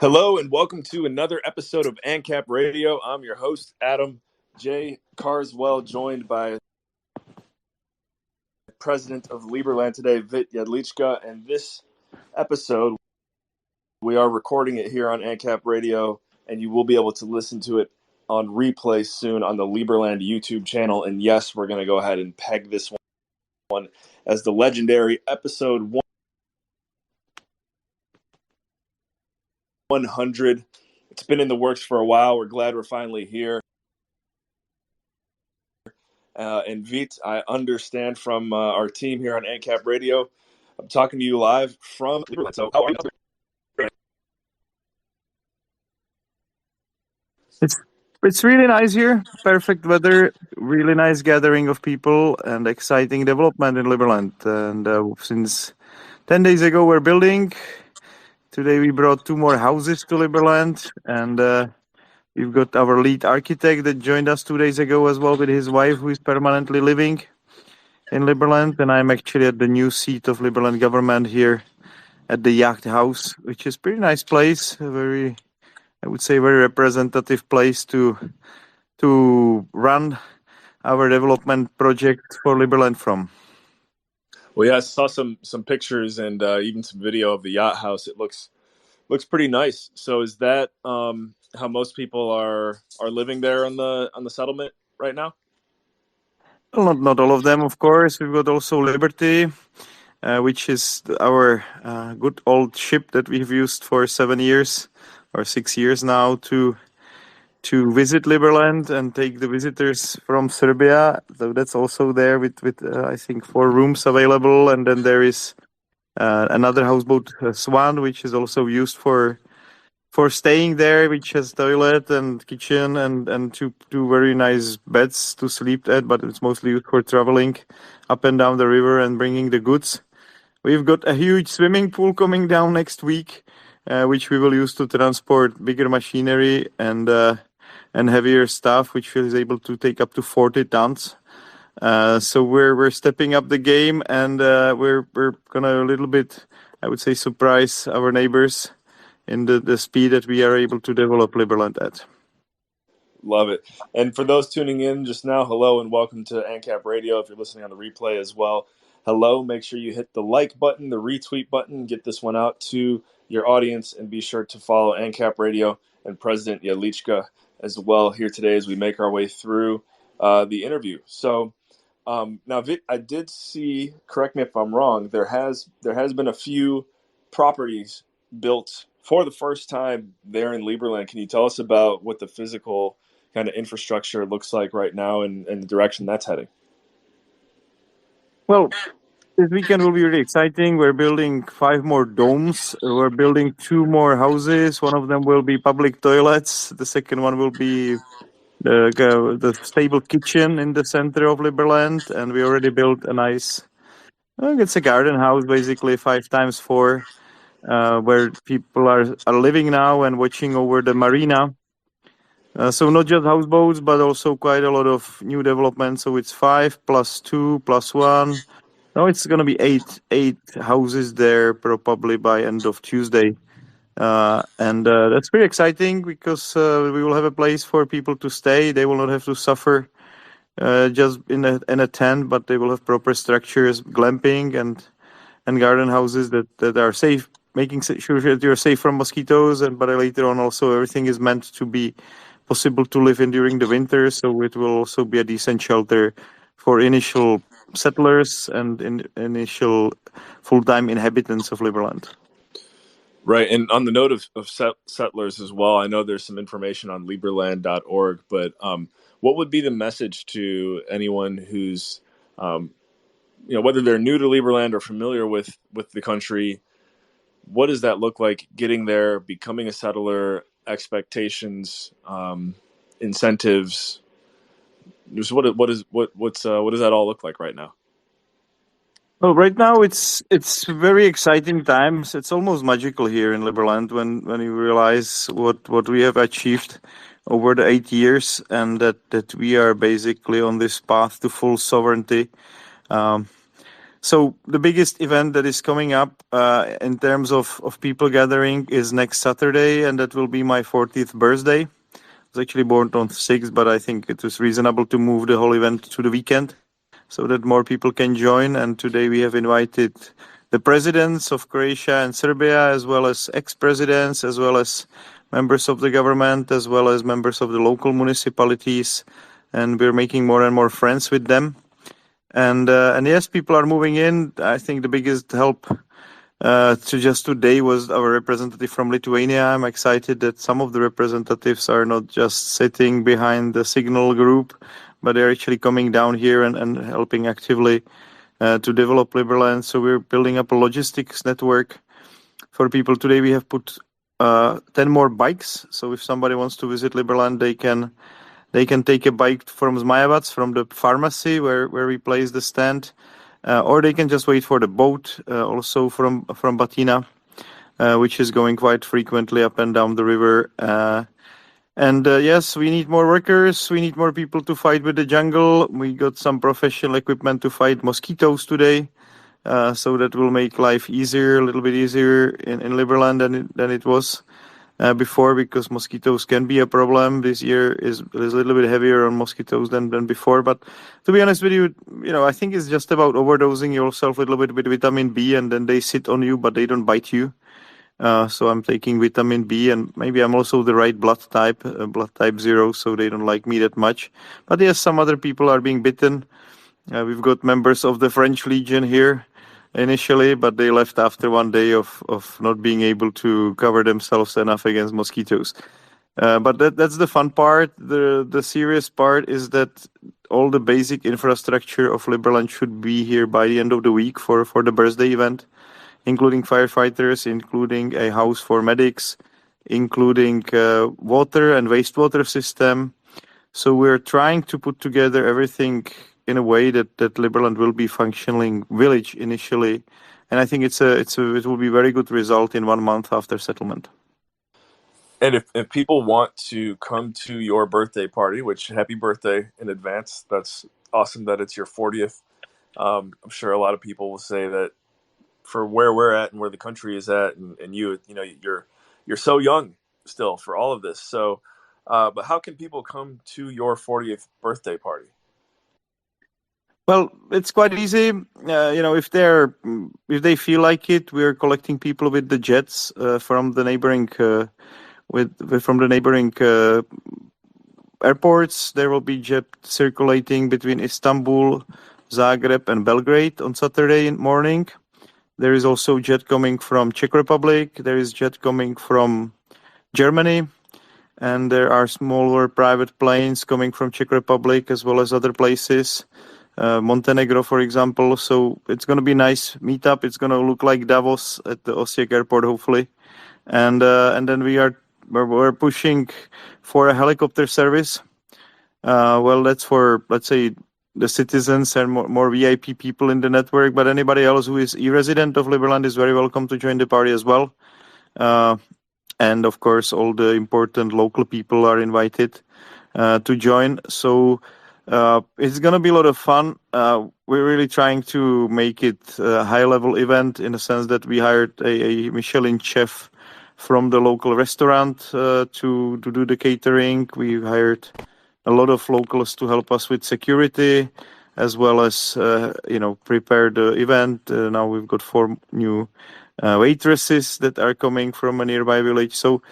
Hello and welcome to another episode of ANCAP Radio. I'm your host, Adam J. Carswell, joined by President of Liberland today, Vit Jedlicka. And this episode, we are recording it here on ANCAP Radio, and you will be able to listen to it on replay soon on the Liberland YouTube channel. And yes, we're going to go ahead and peg this one as the legendary episode 100. It's been in the works for a while. We're glad we're finally here. And Vit, I understand from our team here on ANCAP Radio, I'm talking to you live from Liberland. So how are you? It's really nice here. Perfect weather, really nice gathering of people, and exciting development in Liberland. And since 10 days ago, we're building. Today we brought 2 more houses to Liberland, and we've got our lead architect that joined us 2 days ago as well with his wife, who is permanently living in Liberland. And I'm actually at the new seat of Liberland government here at the Yacht House, which is a pretty nice place, I would say very representative place to run our development project for Liberland from. Well, yeah, I saw some pictures and even some video of the Yacht House. It looks pretty nice. So is that how most people are living there on the settlement right now? Well, not all of them, of course. We've got also Liberty, which is our good old ship that we've used for 7 years or 6 years now to visit Liberland and take the visitors from Serbia. So that's also there with I think 4 rooms available. And then there is another houseboat, Swan, which is also used for staying there, which has toilet and kitchen and two very nice beds to sleep at, but it's mostly used for traveling up and down the river and bringing the goods. We've got a huge swimming pool coming down next week, which we will use to transport bigger machinery and heavier stuff, which is able to take up to 40 tons. So we're stepping up the game, and we're gonna a little bit, I would say, surprise our neighbors in the speed that we are able to develop Liberland at. Love it. And for those tuning in just now, hello and welcome to ANCAP Radio. If you're listening on the replay as well, hello. Make sure you hit the like button, the retweet button, get this one out to your audience, and be sure to follow ANCAP Radio and President Jedlicka as well here today as we make our way through the interview. So now, Vit, I did see, correct me if I'm wrong, there has been a few properties built for the first time there in Liberland. Can you tell us about what the physical kind of infrastructure looks like right now and the direction that's heading? Well, this weekend will be really exciting. We're building 5 more domes. We're building 2 more houses. One of them will be public toilets. The second one will be the stable kitchen in the center of Liberland. And we already built a nice, it's a garden house, basically 5x4, where people are living now and watching over the marina. So not just houseboats, but also quite a lot of new development. So it's 5 plus 2 plus 1. No, it's going to be eight houses there probably by end of Tuesday. And that's pretty exciting because we will have a place for people to stay. They will not have to suffer just in a tent, but they will have proper structures, glamping and garden houses that are safe, making sure that you're safe from mosquitoes. But later on also everything is meant to be possible to live in during the winter. So it will also be a decent shelter for initial settlers and initial full-time inhabitants of Liberland. Right. And on the note of settlers as well, I know there's some information on liberland.org, but what would be the message to anyone who's, whether they're new to Liberland or familiar with the country? What does that look like getting there, becoming a settler, expectations, incentives? Just what does that all look like right now? Well, right now it's very exciting times. It's almost magical here in Liberland when you realize what we have achieved over the 8 years, and that we are basically on this path to full sovereignty. So the biggest event that is coming up in terms of people gathering is next Saturday, and that will be my 40th birthday. I was actually born on 6th, but I think it was reasonable to move the whole event to the weekend so that more people can join. And today we have invited the presidents of Croatia and Serbia, as well as ex-presidents, as well as members of the government, as well as members of the local municipalities. And we're making more and more friends with them. And yes, people are moving in. I think the biggest help to just today was our representative from Lithuania. I'm excited that some of the representatives are not just sitting behind the Signal group, but they're actually coming down here and helping actively to develop Liberland. So we're building up a logistics network for people. Today we have put 10 more bikes. So if somebody wants to visit Liberland, they can take a bike from Zmajevac, from the pharmacy where we place the stand, or they can just wait for the boat, also from Batina, which is going quite frequently up and down the river. And yes, we need more workers. We need more people to fight with the jungle. We got some professional equipment to fight mosquitoes today, so that will make life easier, a little bit easier in Liberland than it was before, because mosquitoes can be a problem. This year is a little bit heavier on mosquitoes than before. But to be honest with you, I think it's just about overdosing yourself a little bit with vitamin B, and then they sit on you, but they don't bite you. So I'm taking vitamin B, and maybe I'm also the right blood type 0, so they don't like me that much. But yes, some other people are being bitten. We've got members of the French Legion here initially, but they left after one day of not being able to cover themselves enough against mosquitoes. But that's the fun part. The serious part is that all the basic infrastructure of Liberland should be here by the end of the week for the birthday event, including firefighters, including a house for medics, including water and wastewater system. So we're trying to put together everything in a way that Liberland will be functioning village initially, and I think it will be a very good result in 1 month after settlement. And if people want to come to your birthday party, which happy birthday in advance, that's awesome that it's your 40th. I'm sure a lot of people will say that for where we're at and where the country is at, and you're so young still for all of this. So, but how can people come to your 40th birthday party? Well, it's quite easy. If they feel like it, we're collecting people with the jets from the neighboring airports. There will be jet circulating between Istanbul, Zagreb, and Belgrade on Saturday morning. There is also jet coming from Czech Republic. There is jet coming from Germany. And there are smaller private planes coming from Czech Republic as well as other places. Montenegro, for example. So it's going to be a nice meetup. It's going to look like Davos at the Osijek airport, hopefully. And then we're pushing for a helicopter service. Well, that's for, let's say, the citizens and more VIP people in the network. But anybody else who is a resident of Liberland is very welcome to join the party as well. And of course, all the important local people are invited to join. So it's going to be a lot of fun. We're really trying to make it a high-level event in the sense that we hired a Michelin chef from the local restaurant to do the catering. We hired a lot of locals to help us with security, as well as prepare the event. Now we've got 4 new waitresses that are coming from a nearby village. So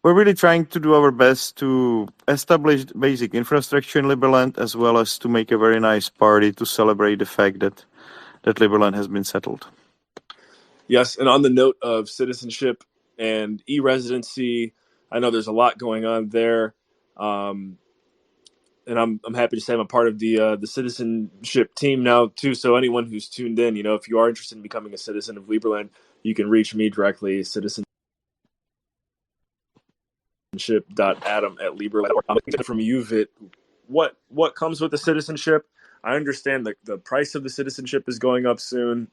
we're really trying to do our best to establish basic infrastructure in Liberland, as well as to make a very nice party to celebrate the fact that Liberland has been settled. Yes, and on the note of citizenship and e-residency, I know there's a lot going on there, and I'm happy to say I'm a part of the citizenship team now too. So anyone who's tuned in, if you are interested in becoming a citizen of Liberland, you can reach me directly, citizenship.adam@Liberland. From you, Vit, what comes with the citizenship? I understand that the price of the citizenship is going up soon,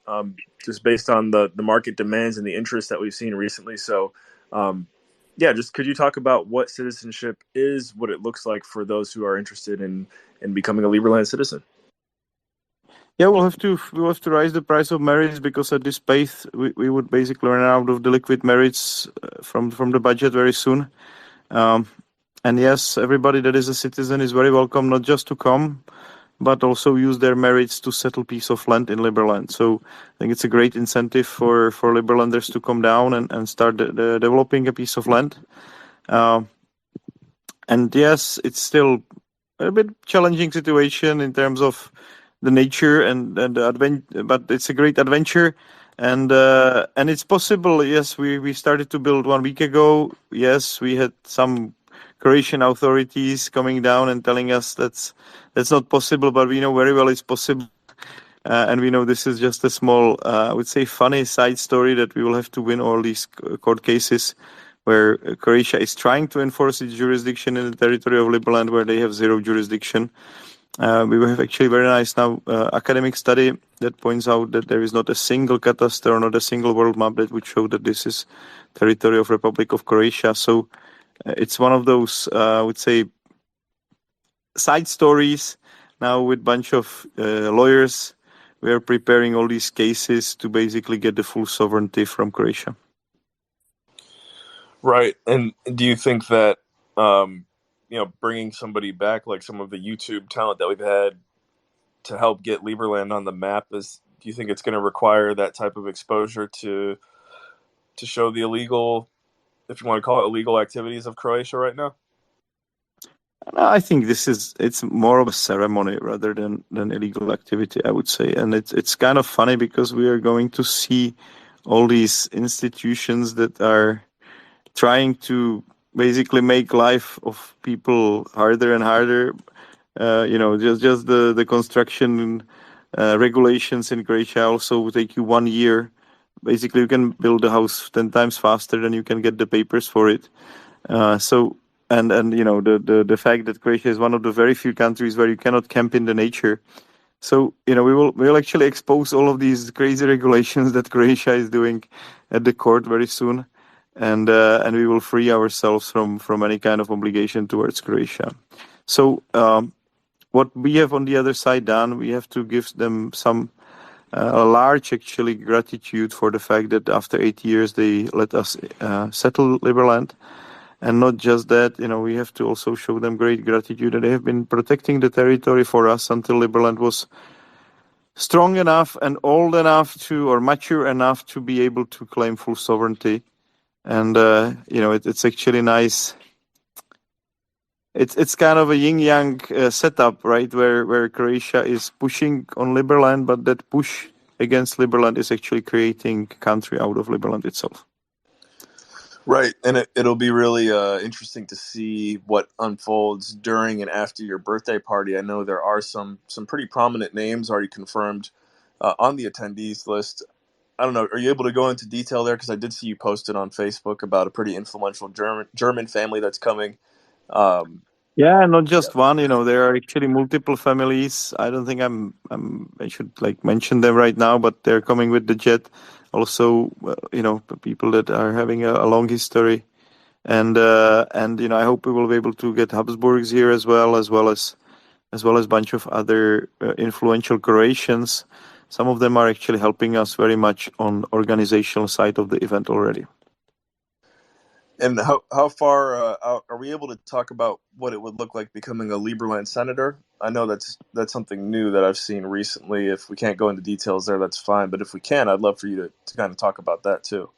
just based on the market demands and the interest that we've seen recently. So, just could you talk about what citizenship is, what it looks like for those who are interested in becoming a Liberland citizen? Yeah, we'll have to raise the price of merits, because at this pace we would basically run out of the liquid merits from the budget very soon. And yes, everybody that is a citizen is very welcome, not just to come, but also use their merits to settle piece of land in Liberland. So I think it's a great incentive for Liberlanders to come down and start developing a piece of land. And yes, it's still a bit challenging situation in terms of the nature and the adventure, but it's a great adventure, and it's possible. Yes, we started to build 1 week ago. Yes, we had some Croatian authorities coming down and telling us that's not possible, but we know very well it's possible. And we know this is just a small, I would say, funny side story, that we will have to win all these court cases where Croatia is trying to enforce its jurisdiction in the territory of Liberland, where they have zero jurisdiction. We have actually very nice now academic study that points out that there is not a single cadastre or not a single world map that would show that this is territory of Republic of Croatia. So it's one of those, I would say, side stories. Now with bunch of lawyers, we are preparing all these cases to basically get the full sovereignty from Croatia. Right. And do you think that, bringing somebody back, like some of the YouTube talent that we've had to help get Liberland on the map, do you think it's going to require that type of exposure to show the illegal, if you want to call it illegal activities of Croatia right now? I think it's more of a ceremony rather than illegal activity, I would say. And it's kind of funny because we are going to see all these institutions that are trying to basically make life of people harder and harder. Just the construction regulations in Croatia also take you 1 year. Basically, you can build a house 10 times faster than you can get the papers for it. The fact that Croatia is one of the very few countries where you cannot camp in the nature. So we'll actually expose all of these crazy regulations that Croatia is doing at the court very soon, and we will free ourselves from any kind of obligation towards Croatia. So what we have on the other side done, we have to give them some a large actually gratitude for the fact that after 8 years they let us settle Liberland. And not just that, we have to also show them great gratitude that they have been protecting the territory for us until Liberland was strong enough and old enough or mature enough to be able to claim full sovereignty. And, it's actually nice. It's kind of a yin-yang setup, right, where Croatia is pushing on Liberland, but that push against Liberland is actually creating a country out of Liberland itself. Right, and it'll be really interesting to see what unfolds during and after your birthday party. I know there are some pretty prominent names already confirmed on the attendees list. I don't know, are you able to go into detail there? Because I did see you posted on Facebook about a pretty influential German family that's coming. Yeah, not just one. There are actually multiple families. I don't think I should mention them right now, but they're coming with the jet. Also, people that are having a long history, and I hope we will be able to get Habsburgs here as well as a bunch of other influential Croatians. Some of them are actually helping us very much on organizational side of the event already. And how far out are we able to talk about what it would look like becoming a Liberland senator? I know that's something new that I've seen recently. If we can't go into details there, that's fine. But if we can, I'd love for you to kind of talk about that too.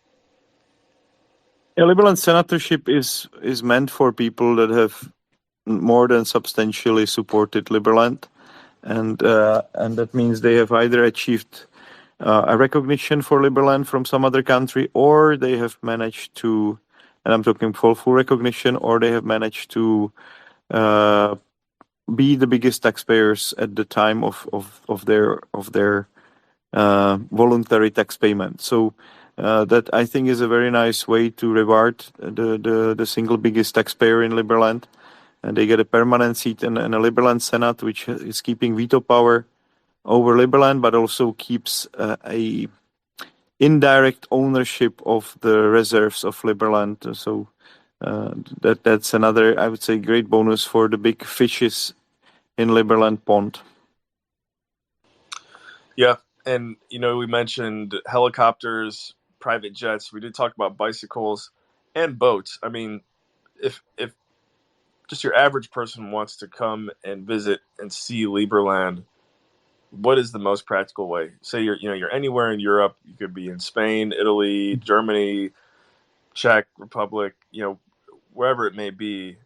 Yeah, Liberland senatorship is meant for people that have more than substantially supported Liberland, and that means they have either achieved a recognition for Liberland from some other country, or they have managed to, and I'm talking full recognition, or they have managed to be the biggest taxpayers at the time of their voluntary tax payment. So that I think is a very nice way to reward the single biggest taxpayer in Liberland, and they get a permanent seat in a Liberland Senate, which is keeping veto power over Liberland, but also keeps a indirect ownership of the reserves of Liberland. So that's another, I would say, great bonus for the big fishes in Liberland Pond. Yeah, and we mentioned helicopters, private jets. We did talk about bicycles and boats. I mean, if just your average person wants to come and visit and see Liberland, what is the most practical way? Say you're anywhere in Europe. You could be in Spain, Italy, Germany, Czech Republic, wherever it may be.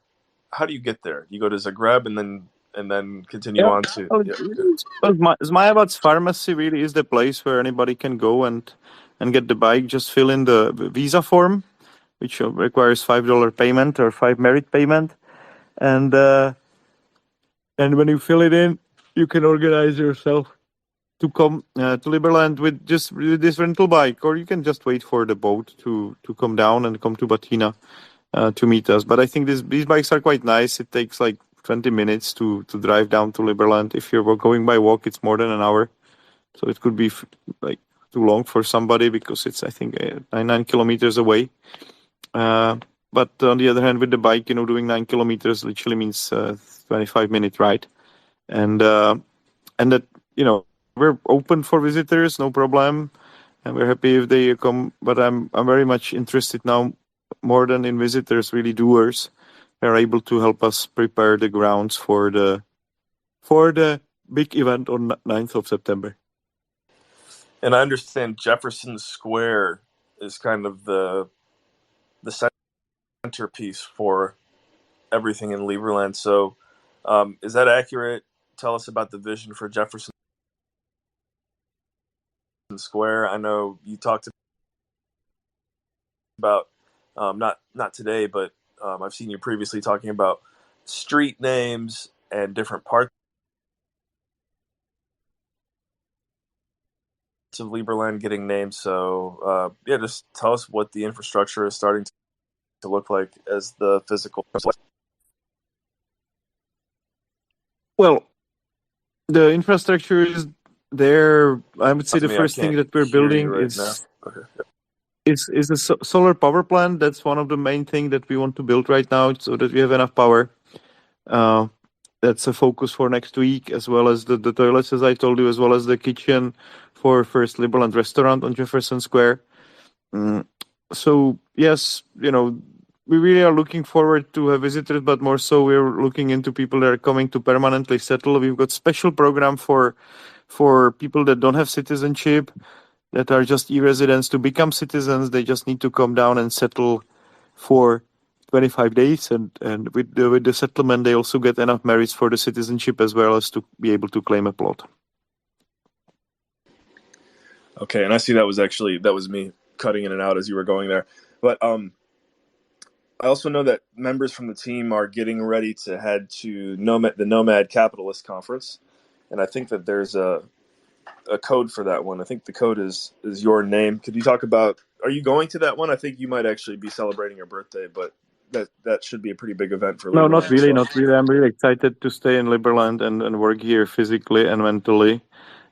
How do you get there? You go to Zagreb and then continue Yeah. on to Well, Zmajevac's pharmacy really is the place where anybody can go and get the bike. Just fill in the visa form, which requires $5 payment or 5 merit payment, and when you fill it in, you can organize yourself to come to Liberland with just this rental bike, or you can just wait for the boat to come down and come to Batina to meet us. But I think these bikes are quite nice. It takes like 20 minutes to drive down to Liberland. If you're going by walk, it's more than an hour. So it could be like too long for somebody because it's, I think, 9 kilometers away. But on the other hand, with the bike, doing 9 kilometers literally means 25-minute ride. And that, we're open for visitors, no problem. And we're happy if they come. But I'm very much interested now, more than in visitors, really doers. They're able to help us prepare the grounds for the big event on 9th of September. And I understand Jefferson Square is kind of the centerpiece for everything in Liberland. So, is that accurate? Tell us about the vision for Jefferson Square. I know you talked about not today, but I've seen you previously talking about street names and different parts of Liberland getting named. So just tell us what the infrastructure is starting to look like as the physical. Well, the infrastructure is there. I would say the first thing that we're building is a solar power plant. That's one of the main things that we want to build right now, so that we have enough power. That's a focus for next week, as well as the toilets, as I told you, as well as the kitchen for first Liberland restaurant on Jefferson Square. So yes, we really are looking forward to have visitors, but more so we're looking into people that are coming to permanently settle. We've got special program for people that don't have citizenship, that are just e-residents, to become citizens. They just need to come down and settle for 25 days, and with the settlement, they also get enough merits for the citizenship as well as to be able to claim a plot. Okay, and I see that was me cutting in and out as you were going there. But I also know that members from the team are getting ready to head to the Nomad Capitalist Conference, and I think that there's a code for that one. I think the code is your name. Could you talk about, are you going to that one? I think you might actually be celebrating your birthday, but that should be a pretty big event for Liberland. No, not really. I'm really excited to stay in Liberland and work here physically and mentally.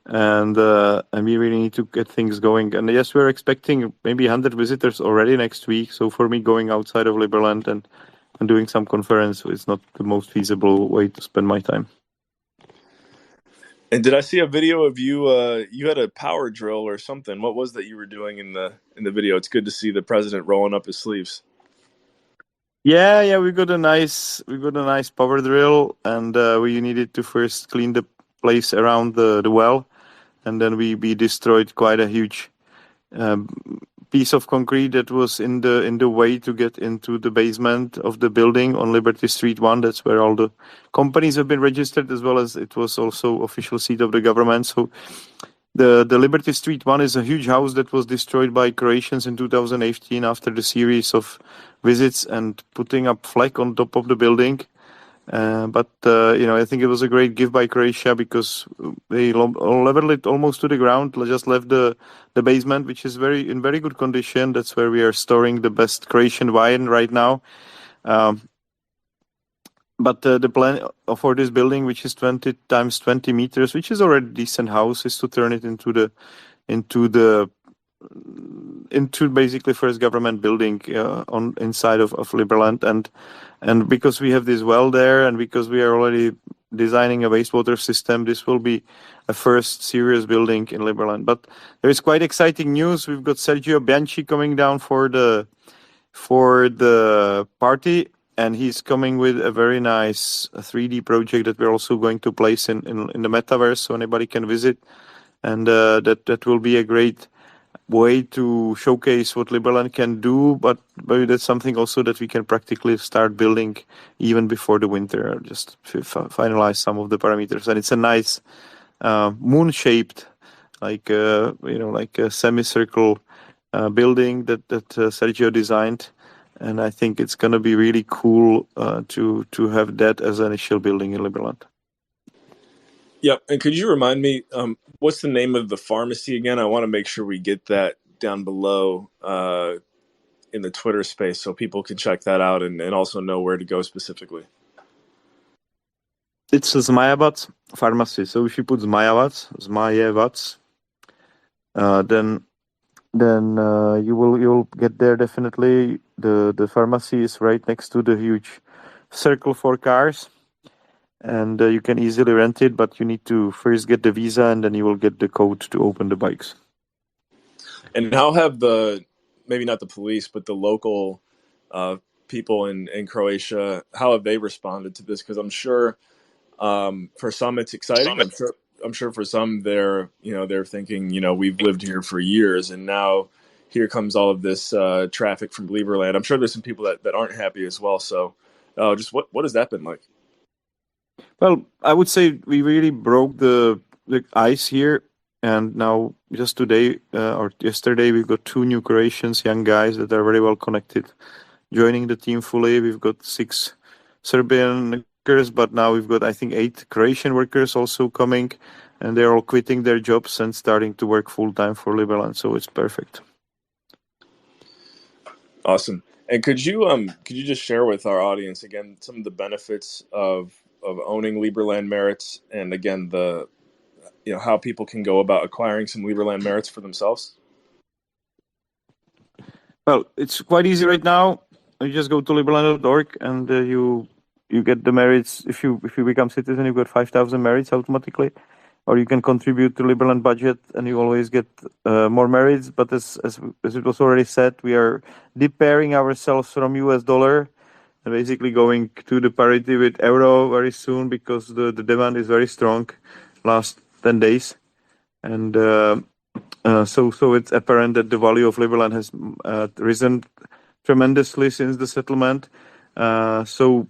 And we really need to get things going. And yes, we're expecting maybe 100 visitors already next week. So for me, going outside of Liberland and doing some conference is not the most feasible way to spend my time. And did I see a video of you? You had a power drill or something. What was that you were doing in the video? It's good to see the president rolling up his sleeves. Yeah, we got a nice power drill, and we needed to first clean the place around the well, and then we destroyed quite a huge piece of concrete that was in the way to get into the basement of the building on Liberty Street 1. That's where all the companies have been registered, as well as it was also official seat of the government. So the Liberty Street 1 is a huge house that was destroyed by Croatians in 2018 after the series of visits and putting up flag on top of the building. But I think it was a great gift by Croatia, because they leveled it almost to the ground, just left the basement, which is in very good condition. That's where we are storing the best Croatian wine right now. But the plan for this building, which is 20 times 20 meters, which is already a decent house, is to turn it into basically first government building on inside of Liberland, and because we have this well there, and because we are already designing a wastewater system. This will be a first serious building in Liberland. But there is quite exciting news. We've got Sergio Bianchi coming down for the party, and he's coming with a very nice 3D project that we're also going to place in the metaverse, so anybody can visit, and that will be a great way to showcase what Liberland can do, but that's something also that we can practically start building even before the winter, just to finalize some of the parameters. And it's a nice moon-shaped, like like a semicircle building that Sergio designed, and I think it's going to be really cool to have that as an initial building in Liberland. Yep. And could you remind me, what's the name of the pharmacy again? I want to make sure we get that down below in the Twitter space so people can check that out and also know where to go specifically. It's a Zmajevac pharmacy. So if you put Zmajevac, then you'll get there definitely. The pharmacy is right next to the huge circle for cars. And you can easily rent it, but you need to first get the visa, and then you will get the code to open the bikes. And how have maybe not the police, but the local people in Croatia, how have they responded to this? Because I'm sure for some it's exciting. I'm sure for some they're thinking, we've lived here for years, and now here comes all of this traffic from Liberland. I'm sure there's some people that aren't happy as well. So just what has that been like? Well, I would say we really broke the ice here, and now just today or yesterday we've got 2 new Croatians, young guys that are very well connected, joining the team fully. We've got 6 Serbian workers, but now we've got, I think, 8 Croatian workers also coming, and they're all quitting their jobs and starting to work full time for Liberland. So it's perfect. Awesome. And could you just share with our audience again some of the benefits of owning Liberland merits, and again how people can go about acquiring some Liberland merits for themselves? Well, it's quite easy right now. You just go to liberland.org and you get the merits. If you become citizen, you get 5,000 merits automatically, or you can contribute to Liberland budget and you always get more merits. But as it was already said, we are depairing ourselves from US dollar and basically going to the parity with euro very soon, because the demand is very strong last 10 days. And so it's apparent that the value of Liberland has risen tremendously since the settlement. So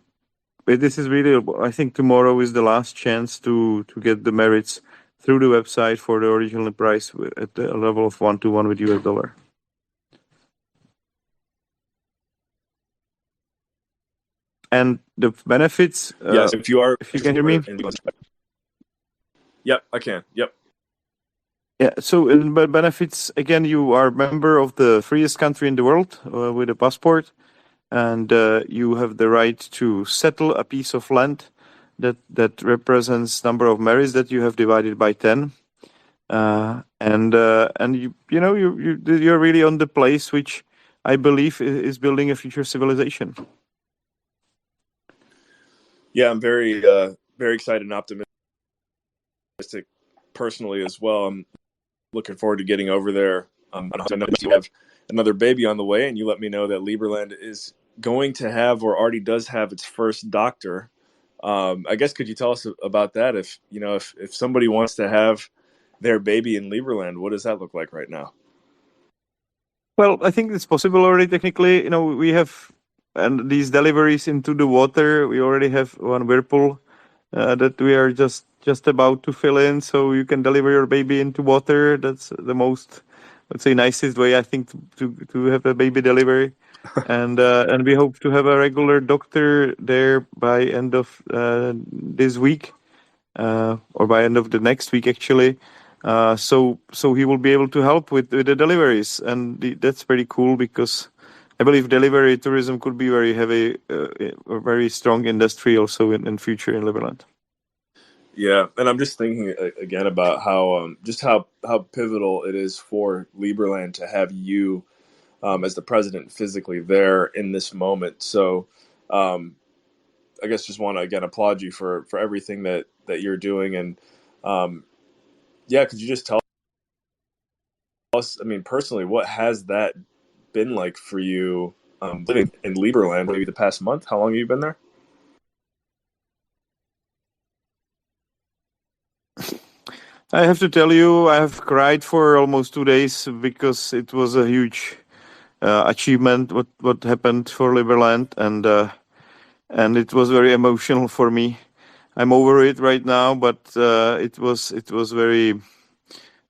this is really, I think tomorrow is the last chance to get the merits through the website for the original price at the level of 1-to-1 with US dollar. And the benefits. Yes, if you can hear me. Yep, I can. Yep. Yeah. So in benefits, again, you are a member of the freest country in the world with a passport, and you have the right to settle a piece of land that represents number of merits that you have divided by 10, and you're really on the place which I believe is building a future civilization. Yeah, I'm very excited and optimistic personally as well. I'm looking forward to getting over there. I know you have another baby on the way, and you let me know that Liberland is going to have, or already does have, its first doctor. I guess could you tell us about that? If somebody wants to have their baby in Liberland, what does that look like right now? Well, I think it's possible already technically. We have and these deliveries into the water. We already have one whirlpool that we are just about to fill in, so you can deliver your baby into water. That's the most, let's say, nicest way, I think, to have a baby delivery. And we hope to have a regular doctor there by end of this week, or by end of the next week, actually. So he will be able to help with the deliveries, and that's pretty cool, because I believe delivery tourism could be very heavy, a very strong industry also in future in Liberland. Yeah, and I'm just thinking again about how pivotal it is for Liberland to have you as the president physically there in this moment. So I guess just want to again applaud you for everything that you're doing. And yeah, could you just tell us, I mean, personally, what has that been like for you living in Liberland maybe the past month? How long have you been there? I have to tell you, I have cried for almost 2 days because it was a huge achievement what happened for Liberland, and it was very emotional for me. I'm over it right now, but it was very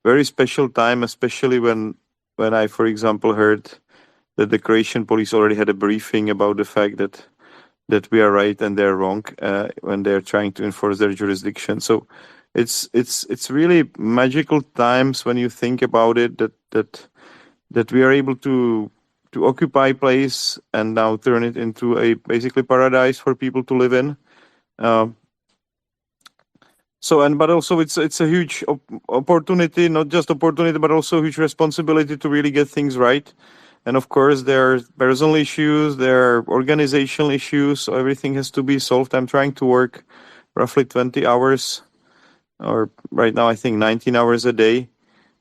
very special time, especially when I, for example, heard that the Croatian police already had a briefing about the fact that we are right and they're wrong when they're trying to enforce their jurisdiction. So it's really magical times when you think about it, that we are able to occupy place and now turn it into a basically paradise for people to live in. But also it's a huge opportunity, not just opportunity, but also a huge responsibility to really get things right. And of course, there are personal issues, there are organizational issues, so everything has to be solved. I'm trying to work roughly 20 hours, or right now I think 19 hours a day,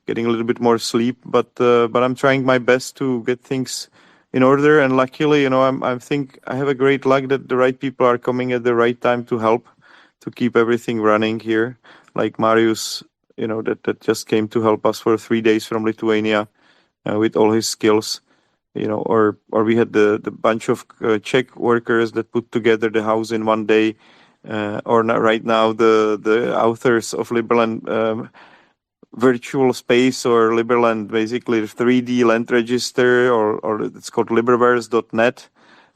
getting a little bit more sleep. But I'm trying my best to get things in order. And luckily, I think I have a great luck that the right people are coming at the right time to help to keep everything running here, like Marius, that just came to help us for 3 days from Lithuania with all his skills. Or we had the bunch of Czech workers that put together the house in one day, or not right now the authors of Liberland virtual space, or Liberland basically 3D land register, or it's called liberverse.net.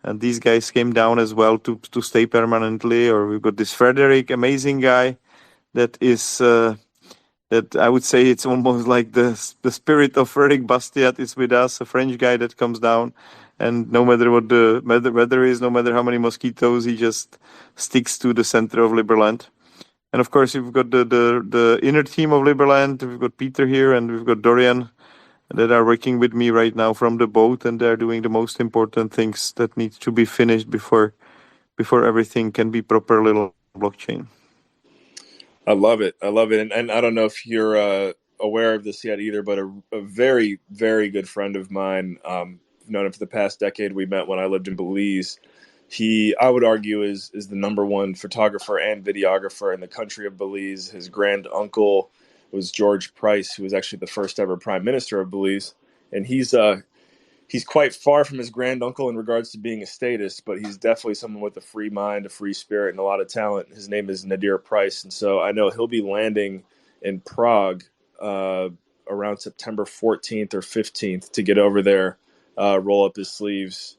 And these guys came down as well to stay permanently. Or we've got this Frederick, amazing guy, that is that I would say it's almost like the spirit of Frederick Bastiat is with us, a French guy that comes down, and no matter what the weather is, no matter how many mosquitoes, he just sticks to the center of Liberland. And of course, we've got the inner team of Liberland. We've got Peter here, and we've got Dorian that are working with me right now from the boat, and they're doing the most important things that need to be finished before everything can be properly blockchain. I love it. I love it. And I don't know if you're aware of this yet either, but a very, very good friend of mine, known him for the past decade. We met when I lived in Belize. He, I would argue, is the number one photographer and videographer in the country of Belize. His grand uncle was George Price, who was actually the first ever prime minister of Belize. And he's quite far from his grand uncle in regards to being a statist, but he's definitely someone with a free mind, a free spirit, and a lot of talent. His name is Nadir Price, and so I know he'll be landing in Prague around September 14th or 15th to get over there, roll up his sleeves.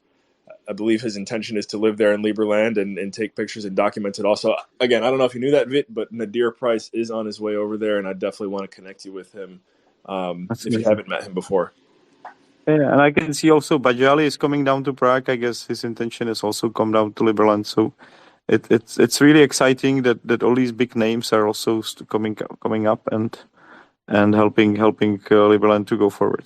I believe his intention is to live there in Liberland and take pictures and document it. Also, again, I don't know if you knew that, Vit, but Nadir Price is on his way over there, and I definitely want to connect you with him if you haven't met him before. Yeah, and I can see also Bajali is coming down to Prague. I guess his intention is also come down to Liberland. So it's really exciting that all these big names are also coming up and helping Liberland to go forward.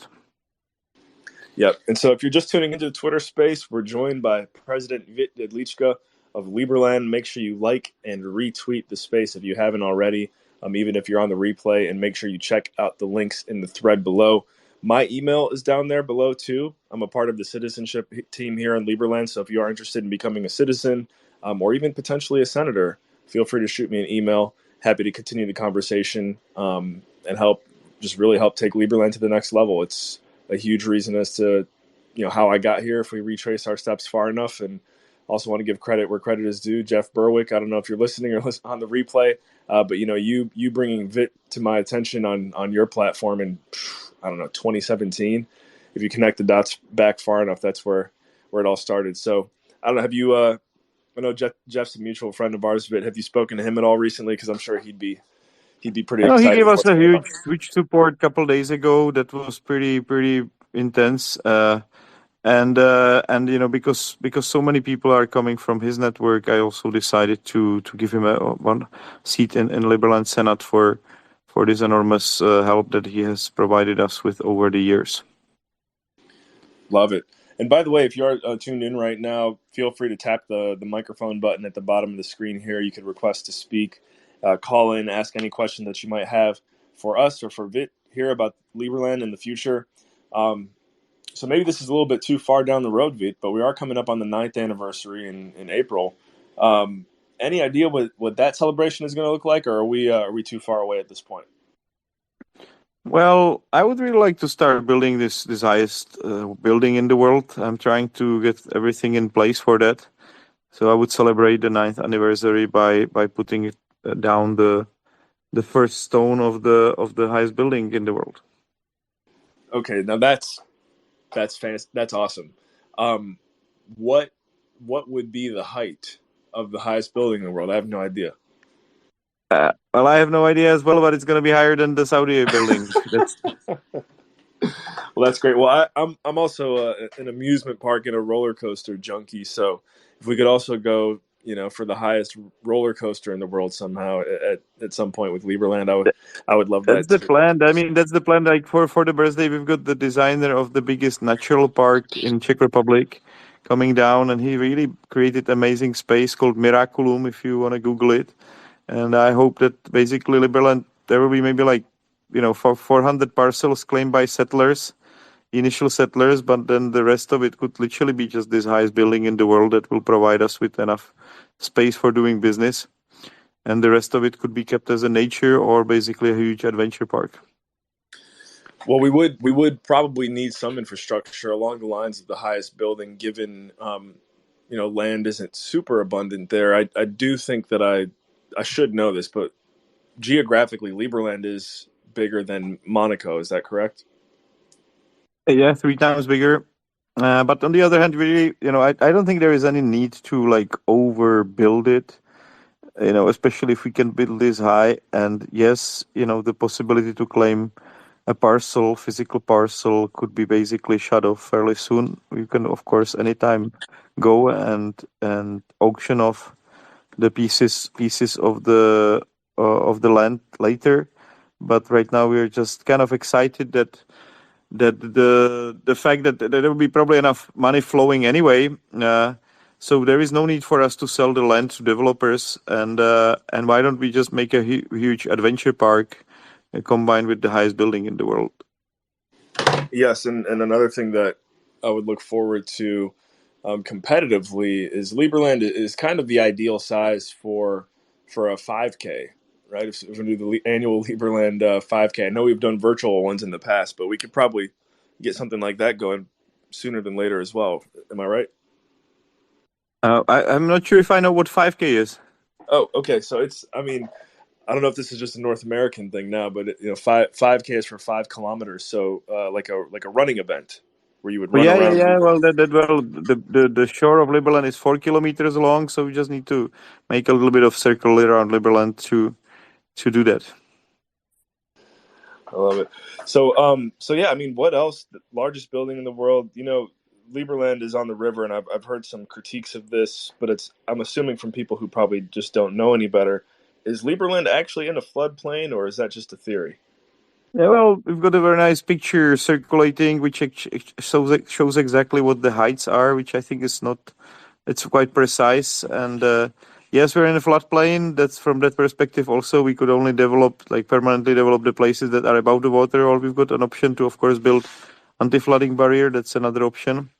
Yep. And so if you're just tuning into the Twitter space, we're joined by President Vit Jedlicka of Liberland. Make sure you like and retweet the space if you haven't already, even if you're on the replay, and make sure you check out the links in the thread below. My email is down there below too. I'm a part of the citizenship team here in Liberland. So if you are interested in becoming a citizen or even potentially a senator, feel free to shoot me an email. Happy to continue the conversation and really help take Liberland to the next level. It's a huge reason as to how I got here if we retrace our steps far enough. And also want to give credit where credit is due. Jeff Berwick, I don't know if you're listening or on the replay, but you bringing Vit to my attention on your platform in 2017. If you connect the dots back far enough, that's where it all started. So I don't know, have you I know Jeff's a mutual friend of ours, Vit. Have you spoken to him at all recently? Because I'm sure he'd be pretty excited. He gave us a huge support a couple of days ago. That was pretty intense. And because so many people are coming from his network, I also decided to give him one seat in Liberland Senate for this enormous help that he has provided us with over the years. Love it. And by the way, if you are tuned in right now, feel free to tap the microphone button at the bottom of the screen here. You could request to speak, call in, ask any question that you might have for us or for Vit here about Liberland in the future. So maybe this is a little bit too far down the road, Vit, but we are coming up on the 9th anniversary in April. Any idea what that celebration is going to look like, or are we too far away at this point? Well, I would really like to start building this highest building in the world. I'm trying to get everything in place for that. So I would celebrate the 9th anniversary by putting it down the first stone of the highest building in the world. Okay, now that's fantastic. That's awesome. Um, what would be the height of the highest building in the world? I have no idea. Well, I have no idea as well, but it's going to be higher than the Saudi building. That's Well, that's great. Well, I'm also an amusement park and a roller coaster junkie. So if we could also go, for the highest roller coaster in the world somehow at some point with Liberland, I would love that's that the too. plan. I mean, that's the plan. Like for the birthday, we've got the designer of the biggest natural park in Czech Republic coming down, and he really created amazing space called Miraculum. If you want to Google it, and I hope that basically Liberland there will be maybe like for 400 parcels claimed by settlers, initial settlers, but then the rest of it could literally be just this highest building in the world that will provide us with enough space for doing business, and the rest of it could be kept as a nature or basically a huge adventure park. Well, we would probably need some infrastructure along the lines of the highest building, given land isn't super abundant there. I do think that I should know this, but geographically, Liberland is bigger than Monaco. Is that correct? Yeah, 3 times bigger. But on the other hand, really, I don't think there is any need to like overbuild it. Especially if we can build this high. And yes, the possibility to claim a parcel, physical parcel, could be basically shut off fairly soon. We can, of course, anytime go and auction off the pieces of the land later. But right now, we're just kind of excited that the fact that there will be probably enough money flowing anyway. So there is no need for us to sell the land to developers, and why don't we just make a huge adventure park combined with the highest building in the world? Yes, and another thing that I would look forward to competitively is Liberland is kind of the ideal size for a 5K, right? If we do the annual Liberland 5K, I know we've done virtual ones in the past, but we could probably get something like that going sooner than later as well. Am I right? I'm not sure if I know what 5K is. Oh, okay. So I mean, I don't know if this is just a North American thing now, but five K is for 5 kilometers. So like a running event where you would Oh, run yeah, yeah, around. yeah. Well, the shore of Liberland is 4 kilometers long, so we just need to make a little bit of circle around Liberland to do that. I love it. So yeah, I mean, what else? The largest building in the world. Liberland is on the river, and I've heard some critiques of this, but I'm assuming from people who probably just don't know any better. Is Liberland actually in a floodplain, or is that just a theory? Yeah, well, we've got a very nice picture circulating, which shows exactly what the heights are, which I think is not, it's quite precise. And yes, we're in a floodplain. That's from that perspective. Also, we could only permanently develop the places that are above the water, or we've got an option to, of course, build anti-flooding barrier. That's another option.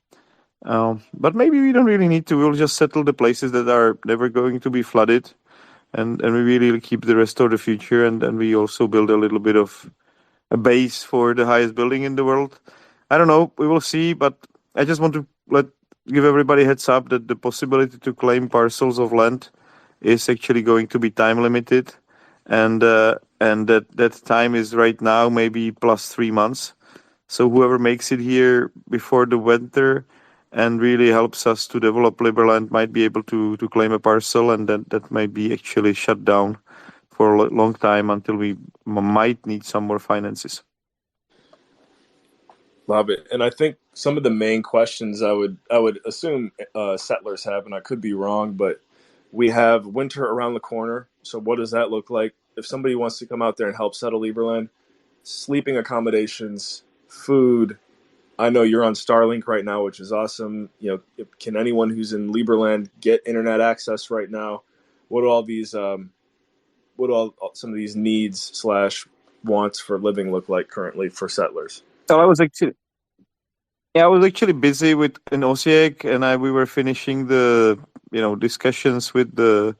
But maybe we don't really need to. We'll just settle the places that are never going to be flooded, and we really keep the rest of the future. And then we also build a little bit of a base for the highest building in the world. I don't know. We will see. But I just want to give everybody a heads up that the possibility to claim parcels of land is actually going to be time limited, and that time is right now maybe plus 3 months. So whoever makes it here before the winter and really helps us to develop Liberland might be able to claim a parcel, and that might be actually shut down for a long time until we might need some more finances. Love it. And I think some of the main questions I would assume settlers have, and I could be wrong, but we have winter around the corner. So what does that look like? If somebody wants to come out there and help settle Liberland, sleeping accommodations, food, I know you're on Starlink right now, which is awesome. Can anyone who's in Liberland get internet access right now? What do all these what do all some of these needs slash wants for living look like currently for settlers? So I was actually busy with in Osijek, and we were finishing the discussions with the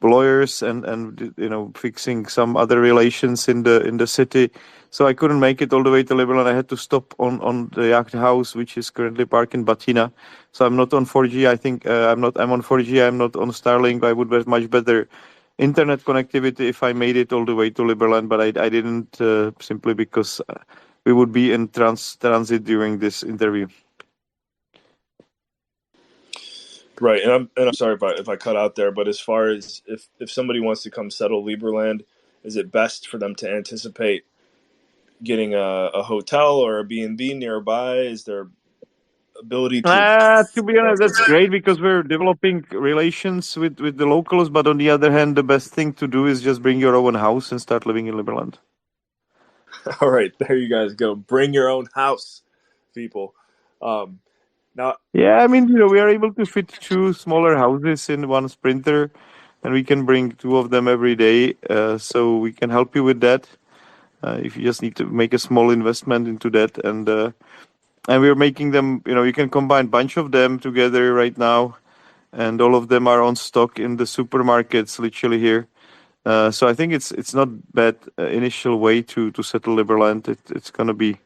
lawyers and fixing some other relations in the city. So I couldn't make it all the way to Liberland. I had to stop on the yacht house, which is currently parked in Batina. So I'm not on 4G. I think I'm on 4G. I'm not on Starlink. I would have much better internet connectivity if I made it all the way to Liberland, but I didn't, simply because we would be in transit during this interview. Right, and I'm sorry if I cut out there, but as far as if somebody wants to come settle Liberland, is it best for them to anticipate getting a hotel or a B&B nearby? Is there ability to? To be honest, that's great because we're developing relations with the locals. But on the other hand, the best thing to do is just bring your own house and start living in Liberland. All right, there you guys go. Bring your own house, people. Now, Yeah, I mean, we are able to fit two smaller houses in one sprinter, and we can bring two of them every day. So we can help you with that. If you just need to make a small investment into that, and we're making them. You can combine a bunch of them together right now, and all of them are on stock in the supermarkets, literally here. So I think it's not bad initial way to settle Liberland. It's gonna be,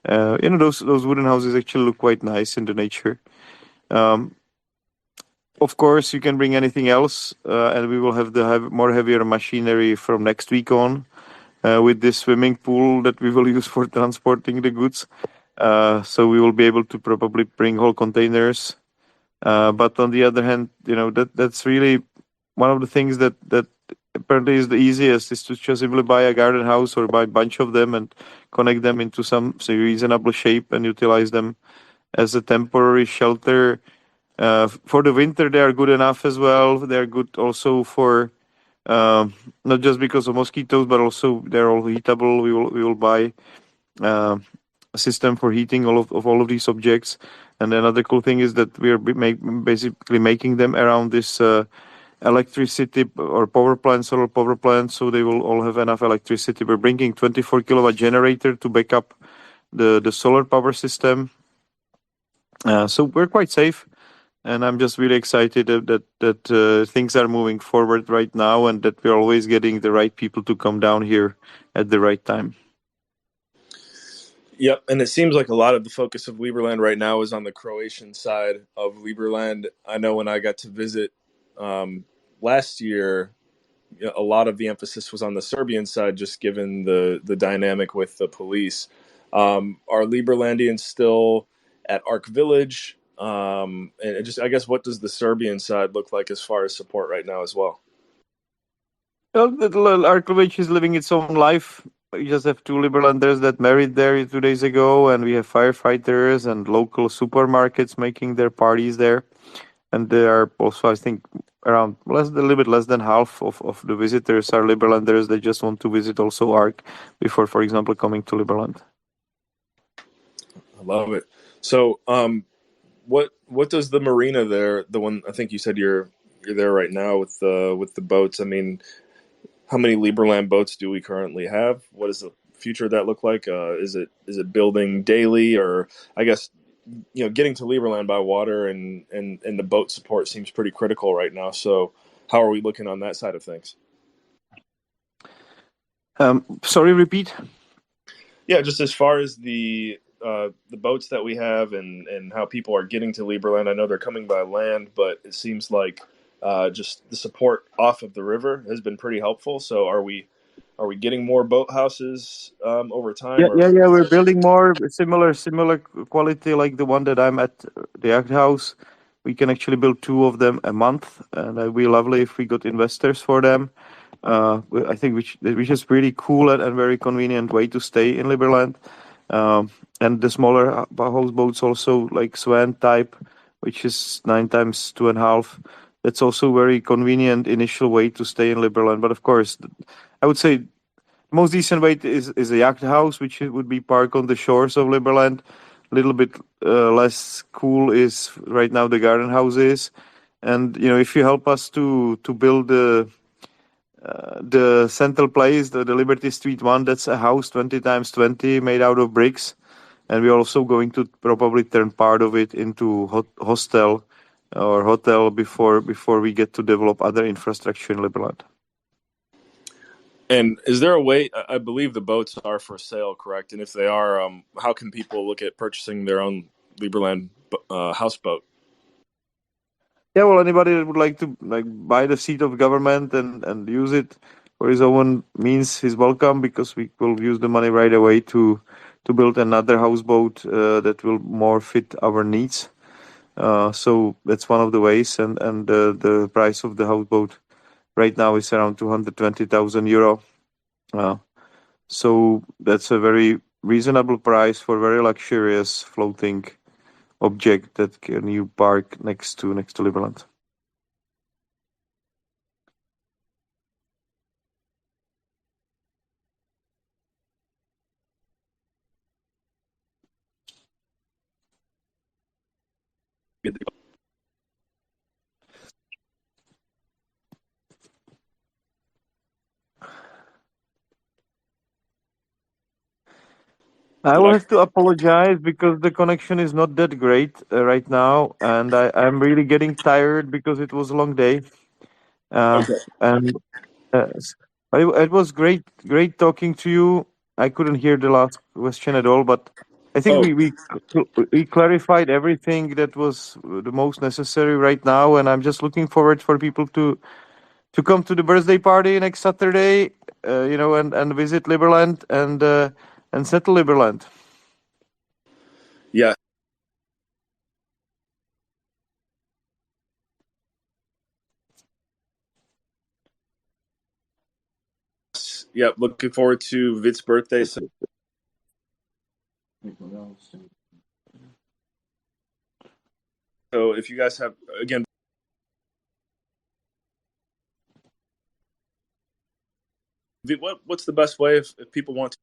those wooden houses actually look quite nice in the nature. Um, of course, you can bring anything else, and we will have more heavier machinery from next week on, with this swimming pool that we will use for transporting the goods. So we will be able to probably bring whole containers. But on the other hand, that's really one of the things that apparently is the easiest, is to just simply buy a garden house or buy a bunch of them and connect them into some reasonable shape and utilize them as a temporary shelter. For the winter, they are good enough as well. They are good also for, not just because of mosquitoes, but also they're all heatable. We will buy uh, a system for heating all of these objects. And another cool thing is that we are basically making them around this electricity or power plant, solar power plant, so they will all have enough electricity. We're bringing 24 kilowatt generator to back up the solar power system. So we're quite safe, and I'm just really excited that things are moving forward right now, and that we're always getting the right people to come down here at the right time. yep, and it seems like a lot of the focus of Liberland right now is on the Croatian side of Liberland. I know when I got to visit last year, a lot of the emphasis was on the Serbian side, just given the dynamic with the police. Are Liberlandians still at Ark Village? And just, I guess, what does the Serbian side look like as far as support right now as well? Well, Arkovich is living its own life. We just have two Liberlanders that married there 2 days ago, and we have firefighters and local supermarkets making their parties there. And there are also, I think, around a little bit less than half of the visitors are Liberlanders that just want to visit also Ark before, for example, coming to Liberland. I love it. So, what does the marina there? The one I think you said you're there right now with the boats. I mean, how many Liberland boats do we currently have? What does the future of that look like? Is it building daily, or I guess getting to Liberland by water and the boat support seems pretty critical right now. So how are we looking on that side of things? Sorry, repeat. Yeah, just as far as the boats that we have and how people are getting to Liberland. I know they're coming by land, but it seems like just the support off of the river has been pretty helpful. So are we getting more boat houses over time? Yeah. We're building more similar quality like the one that I'm at, the Yacht House. We can actually build two of them a month, and it'd be lovely if we got investors for them. I think which is pretty cool and very convenient way to stay in Liberland. And the smaller houseboats also, like Swan type, which is 9 times 2.5. That's also very convenient initial way to stay in Liberland. But of course, I would say most decent way is a yacht house, which would be parked on the shores of Liberland. little bit less cool is right now the garden houses. And if you help us to build the central place, the Liberty Street one, that's a house 20 times 20 made out of bricks, and we're also going to probably turn part of it into hostel or hotel before we get to develop other infrastructure in Liberland. And is there a way? I believe the boats are for sale, correct? And if they are, how can people look at purchasing their own Liberland houseboat? Yeah, well, anybody that would like to buy the seat of government and use it for his own means is welcome, because we will use the money right away to build another houseboat that will more fit our needs. So that's one of the ways, and the price of the houseboat right now is around 220,000 euro. So that's a very reasonable price for very luxurious floating object that can you park next to Liberland. I will have to apologize because the connection is not that great right now, and I'm really getting tired because it was a long day. Okay. And it was great talking to you. I couldn't hear the last question at all, but I think we clarified everything that was the most necessary right now, and I'm just looking forward for people to come to the birthday party next Saturday, and visit Liberland and settle Liberland. Yeah. Yeah. Looking forward to Vit's birthday. So if you guys have, again, Vit, what's the best way if people want to?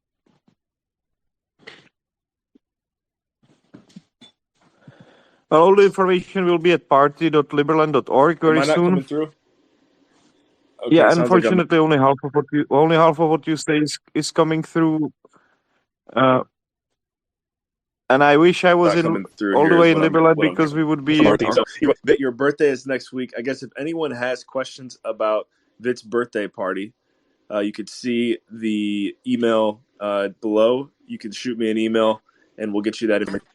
Well, all the information will be at party.liberland.org very Am I not soon. coming through? Okay, Yeah, sounds like unfortunately, only half of what you say is coming through. And I wish I was not coming through all the here way is in Liberland, because we would be. So, Vit, your birthday is next week. I guess if anyone has questions about Vit's birthday party, you could see the email below. You can shoot me an email, and we'll get you that information.